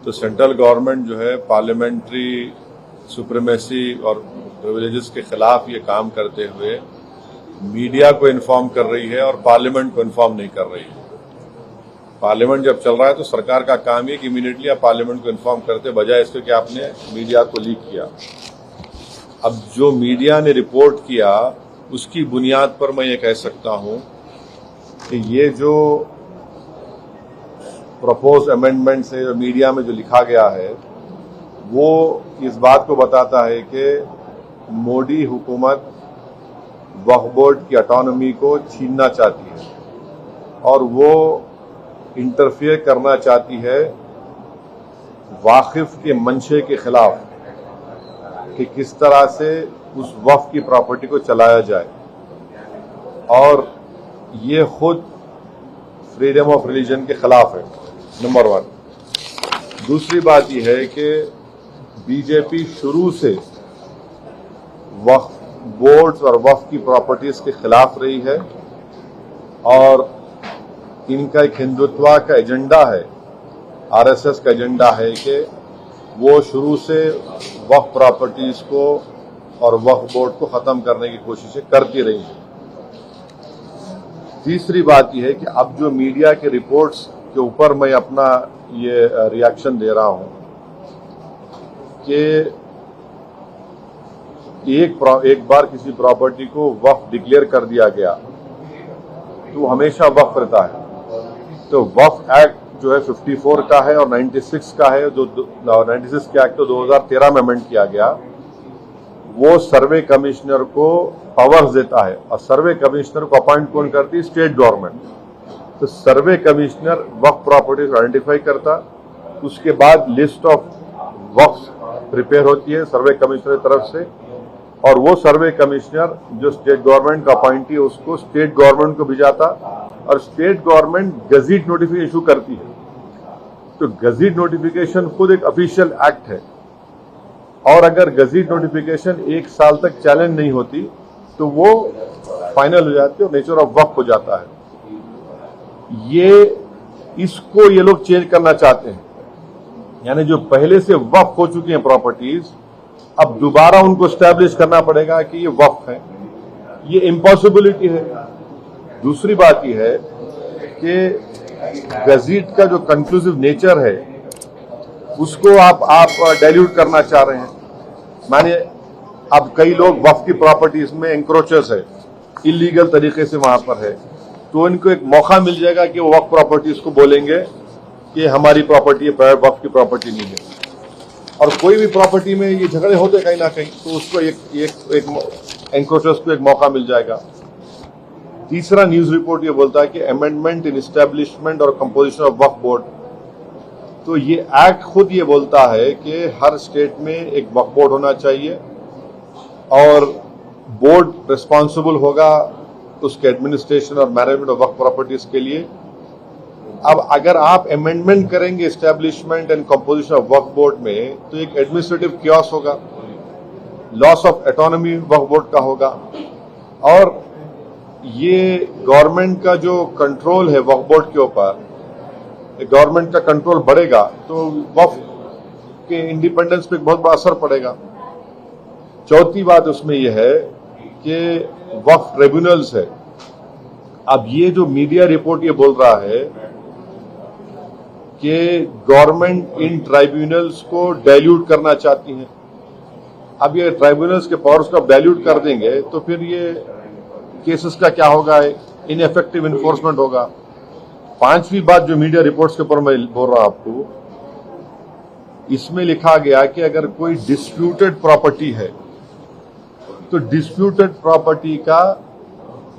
तो central government जो है पार्लियामेंट्री सुप्रीमेसी और प्रिविलेजेस के खिलाफ ये काम करते हुए मीडिया को इन्फॉर्म कर रही है और पार्लियामेंट को इन्फॉर्म नहीं कर रही है। पार्लियामेंट जब चल रहा है तो सरकार का काम है कि इमीडिएटली आप पार्लियामेंट को इन्फॉर्म करते, बजाय इसके कि आपने मीडिया को लीक किया। अब जो मीडिया ने रिपोर्ट किया उसकी बुनियाद पर मैं ये कह सकता हूं कि ये जो प्रपोज अमेंडमेंट से जो मीडिया में जो लिखा गया है वो इस बात को बताता है कि मोदी हुकूमत वक्फ बोर्ड की ऑटोनॉमी को छीनना चाहती है और वो इंटरफेयर करना चाहती है वाकिफ के मंशे के खिलाफ कि किस तरह से उस वक्फ की प्रॉपर्टी को चलाया जाए, और ये खुद फ्रीडम ऑफ रिलीजन के खिलाफ है, नंबर 1। दूसरी बात यह है कि बीजेपी शुरू से वक्फ बोर्ड्स और वक्फ की प्रॉपर्टीज के खिलाफ रही है और इनका एक हिंदुत्व का एजेंडा है, आरएसएस का एजेंडा है कि वो शुरू से वक्फ प्रॉपर्टीज को और वक्फ बोर्ड को खत्म करने की कोशिशें करती रही हैं। तीसरी बात यह है कि अब जो मीडिया के रिपोर्ट्स के ऊपर मैं अपना ये रिएक्शन दे रहा हूं कि एक बार किसी प्रॉपर्टी को वक्फ डिक्लेयर कर दिया गया तो हमेशा वक्फ रहता है। तो वक्फ एक्ट जो है 54 का है और 96 का है, जो 96 के एक्ट तो 2013 में अमेंड किया गया। वो सर्वे कमिश्नर को पावर्स देता है और सर्वे कमिश्नर को अपॉइंट कौन करती है? State government. तो सर्वे कमिश्नर वक्फ प्रॉपर्टीज को आइडेंटिफाई करता, उसके बाद लिस्ट ऑफ वक्फ प्रिपेयर होती है सर्वे कमिश्नर की तरफ से, और वो सर्वे कमिश्नर जो स्टेट गवर्नमेंट का अपॉइंटी है उसको स्टेट गवर्नमेंट को भिजाता और state government gazette notification issue करती है। तो गजीट नोटिफिकेशन खुद एक ऑफिशियल एक्ट है और अगर गजीट नोटिफिकेशन 1 साल तक चैलेंज नहीं होती तो वो फाइनल हो जाती है और नेचर ऑफ वक्फ हो जाता है। ये लोग चेंज करना चाहते हैं, यानी जो पहले से वक्फ हो चुकी हैं प्रॉपर्टीज अब दोबारा उनको स्टैब्लिश करना पड़ेगा कि ये वक्फ है। ये इम्पॉसिबिलिटी है। दूसरी बात यह है कि गजीट का जो कंक्लूसिव नेचर है उसको आप डाइल्यूट करना चाह रहे हैं। मानिए अब कई लोग वक्फ की प्रॉपर्टीज में एंक्रोचर्स है, इलीगल तरीके से वहां पर है, तो इनको एक मौका मिल जाएगा कि वो वक्फ प्रॉपर्टीज को बोलेंगे कि हमारी प्रॉपर्टी है, प्राइवेट वक्फ की प्रॉपर्टी नहीं है। और कोई भी प्रॉपर्टी में ये झगड़े होते कहीं ना कहीं, तो उसको एक एंक्रोचर्स को एक मौका मिल जाएगा। तीसरा न्यूज रिपोर्ट ये बोलता है कि अमेंडमेंट इन एस्टेब्लिशमेंट और कंपोजिशन ऑफ वक्फ बोर्ड। तो ये एक्ट खुद ये बोलता है कि हर स्टेट में एक वक्फ बोर्ड होना चाहिए और बोर्ड रिस्पॉन्सिबल होगा उसके एडमिनिस्ट्रेशन और मैनेजमेंट ऑफ वक्फ प्रॉपर्टीज के लिए। अब अगर आप अमेंडमेंट करेंगे establishment and composition of Waqf board में तो एक एडमिनिस्ट्रेटिव क्योस होगा, loss of autonomy Waqf board का होगा, और ये गवर्नमेंट का जो कंट्रोल है वक्फ बोर्ड के ऊपर, गवर्नमेंट का कंट्रोल बढ़ेगा तो वक्फ के इंडिपेंडेंस पे बहुत बड़ा असर पड़ेगा। चौथी बात उसमें यह है कि वक्फ ट्रिब्यूनल्स है। अब ये जो मीडिया रिपोर्ट ये बोल रहा है कि गवर्नमेंट इन ट्राइब्यूनल्स को डाइल्यूट करना चाहती है। अब ये ट्राइब्यूनल्स के पावर्स को डाइल्यूट कर देंगे तो फिर ये केसेस का क्या होगा? इनएफेक्टिव इन्फोर्समेंट होगा। पांचवी बात जो मीडिया रिपोर्ट्स के ऊपर मैं बोल रहा हूं आपको, इसमें लिखा गया कि अगर कोई डिस्प्यूटेड प्रॉपर्टी है तो डिस्प्यूटेड प्रॉपर्टी का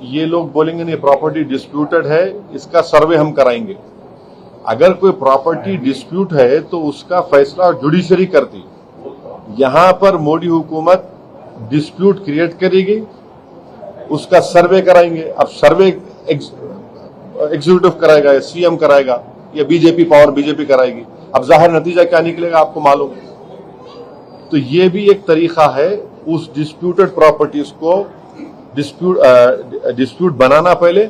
ये लोग बोलेंगे नहीं प्रॉपर्टी डिस्प्यूटेड है, इसका सर्वे हम कराएंगे। अगर कोई प्रॉपर्टी डिस्प्यूट है तो उसका फैसला जुडिशरी करती। यहां पर मोदी हुकूमत डिस्प्यूट क्रिएट करेगी, उसका सर्वे कराएंगे। अब सर्वे एग्जीक्यूटिव कराएगा या सीएम कराएगा या बीजेपी कराएगी। अब जाहिर नतीजा क्या निकलेगा आपको मालूम। तो ये भी एक तरीका है उस डिस्प्यूटेड प्रॉपर्टीज को डिस्प्यूट बनाना, पहले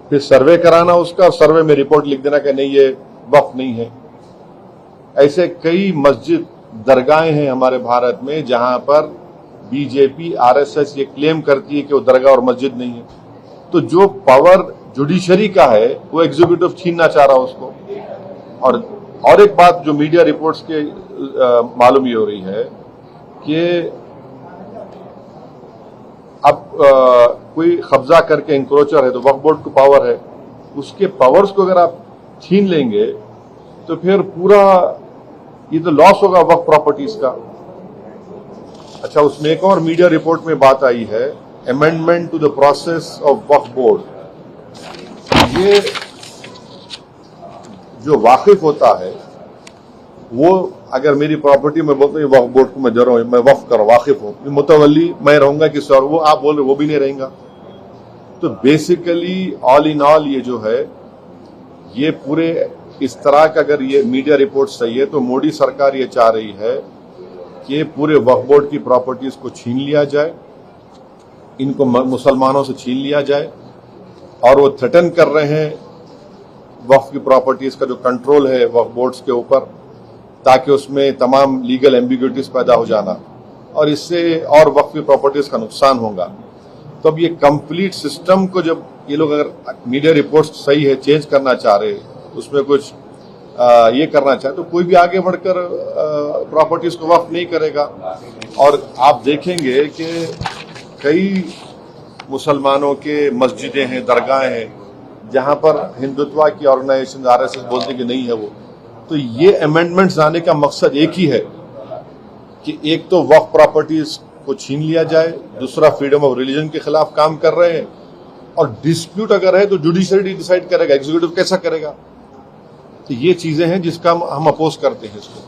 फिर सर्वे कराना उसका, और सर्वे में रिपोर्ट लिख देना कि नहीं ये वक्फ नहीं है। ऐसे कई मस्जिद दरगाहें हैं हमारे भारत में जहां पर बीजेपी आरएसएस ये क्लेम करती है कि वो दरगाह और मस्जिद नहीं है। तो जो पावर जुडिशरी का है वो एग्जीक्यूटिव छीनना चाह रहा है उसको। और एक बात जो मीडिया रिपोर्ट्स के मालूम ये हो रही है कि अब कोई कब्जा करके इंक्रोचर है तो वक्फ बोर्ड को पावर है, उसके पावर्स को अगर आप छीन लेंगे तो फिर पूरा ये तो लॉस होगा वक्फ प्रॉपर्टीज का। अच्छा, उसमें एक और मीडिया रिपोर्ट में बात आई है, amendment to the process of Waqf board. ये जो वाकिफ होता है वो अगर मेरी प्रॉपर्टी में बोलते हैं वक्फ बोर्ड को मैं दे रहा हूं, मैं वक्फ कर वाकिफ हूं, मुतवल्ली मैं रहूंगा किसी और, वो आप बोल रहे वो भी नहीं रहेगा। तो बेसिकली ऑल इन ऑल ये जो है ये पूरे इस तरह का अगर ये मीडिया रिपोर्ट सही है तो मोदी सरकार ये चाह रही है कि पूरे वक्फ बोर्ड की प्रॉपर्टीज को छीन लिया जाए, इनको मुसलमानों से छीन लिया जाए। और वो थ्रेटन कर रहे हैं वक्फ की प्रॉपर्टीज का जो कंट्रोल है वक्फ बोर्ड्स के ऊपर, ताकि उसमें तमाम लीगल एम्बिग्युइटीज पैदा हो जाना और इससे और वक्फ की प्रॉपर्टीज का नुकसान होगा। तो अब ये कंप्लीट सिस्टम को जब ये लोग अगर मीडिया रिपोर्ट्स सही है चेंज करना चाह रहे, उसमें कुछ ये करना चाहे तो कोई भी आगे बढ़कर प्रॉपर्टीज को वक्फ नहीं करेगा। और आप देखेंगे कि कई मुसलमानों के मस्जिदें हैं, दरगाहें हैं जहां पर हिंदुत्व की ऑर्गेनाइजेशन आरएसएस बोलते कि नहीं है वो। तो ये अमेंडमेंट्स लाने का मकसद एक ही है कि एक तो वक्फ प्रॉपर्टीज को छीन लिया जाए, दूसरा फ्रीडम ऑफ रिलीजन के खिलाफ काम कर रहे हैं, और डिस्प्यूट अगर है तो जुडिशरी डिसाइड करेगा, एग्जीक्यूटिव कैसा करेगा। तो ये चीजें हैं जिसका हम अपोज करते हैं इसको।